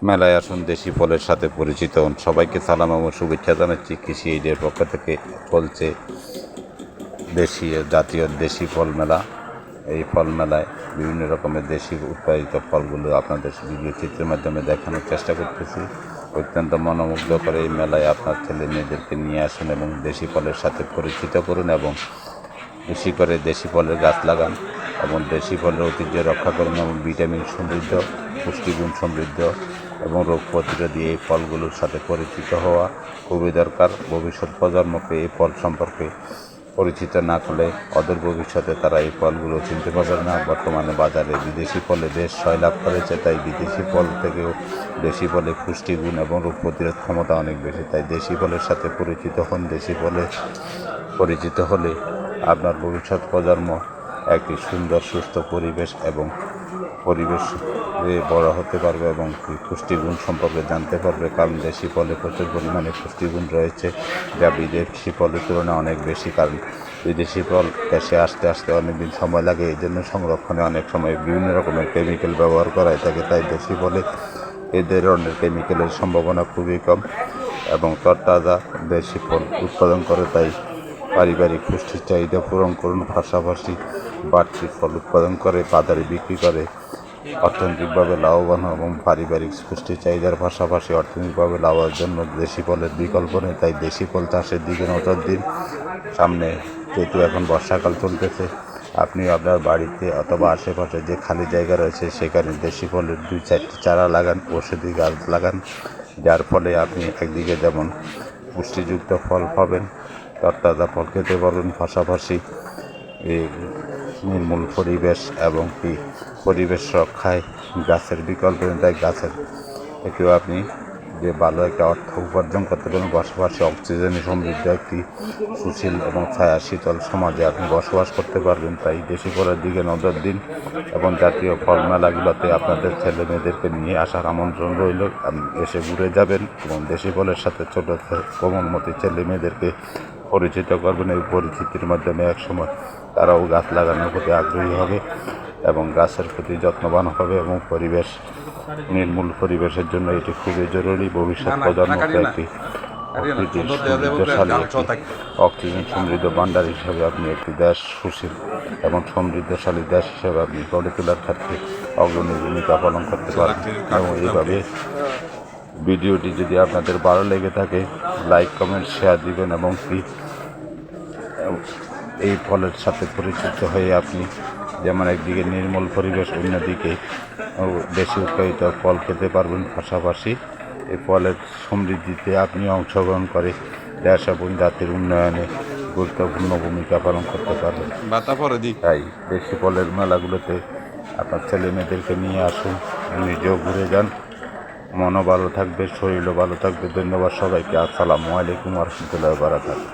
মেলায় আসুন, দেশি ফলের সাথে পরিচিত হন। সবাইকে সালাম এবং শুভেচ্ছা জানাচ্ছি। কৃষি এইডের পক্ষ থেকে চলছে জাতীয় দেশি ফল মেলা। এই ফল মেলায় বিভিন্ন রকমের দেশি উৎপাদিত ফলগুলো আপনাদের ভিডিও চিত্রের মাধ্যমে দেখানোর চেষ্টা করতেছি। অত্যন্ত মনোমুগ্ধকর এই মেলায় আপনার ছেলে মেয়েদেরকে নিয়ে আসুন এবং দেশি ফলের সাথে পরিচিত করুন এবং বেশি করে দেশি ফলের গাছ লাগান এবং দেশি ফলের ঐতিহ্য রক্ষা করুন এবং ভিটামিন সমৃদ্ধ, পুষ্টিগুণ সমৃদ্ধ এবং রোগ প্রতিরোধী এই ফলগুলোর সাথে পরিচিত হওয়া খুবই দরকার। ভবিষ্যৎ প্রজন্মকে এই ফল সম্পর্কে পরিচিত না করলে অদূর ভবিষ্যতে তারা এই ফলগুলো চিনতে পারবে না। বর্তমানে বাজারে বিদেশি ফলে দেশ জয়লাভ করেছে, তাই বিদেশি ফল থেকেও দেশি ফলে পুষ্টিগুণ এবং রোগ প্রতিরোধ ক্ষমতা অনেক বেশি। তাই দেশি ফলের সাথে পরিচিত হন। দেশি ফলে পরিচিত হলে আপনার ভবিষ্যৎ প্রজন্ম একটি সুন্দর সুস্থ পরিবেশ এবং পরিবেশে বড় হতে পারবে এবং পুষ্টিগুণ সম্পর্কে জানতে পারবে। কারণ দেশি ফলে প্রচুর পরিমাণে পুষ্টিগুণ রয়েছে, যা বিদেশি ফলের তুলনায় অনেক বেশি। কারণ বিদেশি ফল দেশে আসতে আসতে অনেক দিন সময় লাগে, এই জন্য সংরক্ষণে অনেক সময় বিভিন্ন রকমের কেমিক্যাল ব্যবহার করা থাকে। তাই দেশি ফলে এই ধরনের কেমিক্যালের সম্ভাবনা খুবই কম এবং তরতাজা দেশি ফল উৎপাদন করে। তাই পারিবারিক পুষ্টির চাহিদা পূরণ করুন, পাশাপাশি বাড়তি ফল উৎপাদন করে বাজারে বিক্রি করে অর্থনৈতিকভাবে লাভবান এবং পারিবারিক পুষ্টির চাহিদার পাশাপাশি অর্থনৈতিকভাবে লাভের জন্য দেশি ফলের বিকল্প নেই। তাই দেশি ফল চাষের দিকে নজর দিন। সামনে যেহেতু এখন বর্ষাকাল চলতেছে, আপনি আপনার বাড়িতে অথবা আশেপাশে যে খালি জায়গা রয়েছে সেখানে দেশি ফলের 2-4টি চারা লাগান, ঔষধি গাছ লাগান, যার ফলে আপনি একদিকে যেমন পুষ্টিযুক্ত ফল পাবেন, তরতাজা ফল খেতে পারবেন, পাশাপাশি নির্মূল পরিবেশ এবং পরিবেশ রক্ষায় গাছের বিকল্প নেই। তাই গাছের থেকেও আপনি যে ভালো একটা অর্থ উপার্জন করতে পারেন, পাশাপাশি অক্সিজেনে সমৃদ্ধ একটি সুশীল এবং ছায়া শীতল সমাজে আপনি বসবাস করতে পারবেন। তাই দেশি ফলের দিকে নজর দিন এবং জাতীয় ফল মেলাগুলোতে আপনাদের ছেলে মেয়েদেরকে নিয়ে আসার আমন্ত্রণ রইল। এসে ঘুরে যাবেন এবং দেশি ফলের সাথে ছোট কোমলমতি ছেলে মেয়েদেরকে পরিচিত করবেন। এই পরিচিতির মাধ্যমে একসময় তারাও গাছ লাগানোর প্রতি আগ্রহী হবে এবং গাছের প্রতি যত্নবান হবে এবং নির্মূল পরিবেশের জন্য এটি খুবই জরুরি। ভবিষ্যৎ প্রজন্মকে একটি অক্সিজেন সমৃদ্ধ ভাণ্ডার হিসেবে আপনি একটি দেশ সুশীল এবং সমৃদ্ধশালী দেশ হিসেবে আপনি গড়ে তোলার ক্ষেত্রে অগ্রণী ভূমিকা পালন করতে পারেন। এবং এইভাবে ভিডিওটি যদি আপনাদের ভালো লেগে থাকে, লাইক কমেন্ট শেয়ার দিবেন এবং এই ফলের সাথে পরিচিত হয়ে আপনি যেমন একদিকে নির্মল পরিবেশ, অন্যদিকে বেশি উৎপাদিত ফল খেতে পারবেন। পাশাপাশি এই ফলের সমৃদ্ধিতে আপনি অংশগ্রহণ করে দেশ এবং জাতির উন্নয়নে গুরুত্বপূর্ণ ভূমিকা পালন করতে পারবেন। তাই দেশি ফলের মেলাগুলোতে আপনার ছেলে মেয়েদেরকে নিয়ে আসুন, নিজেও ঘুরে যান, মনও ভালো থাকবে, শরীরও ভালো থাকবে। ধন্যবাদ সবাইকে। আসসালামু আলাইকুম ওয়া রাহমাতুল্লাহি ওয়া বারাকাতুহু।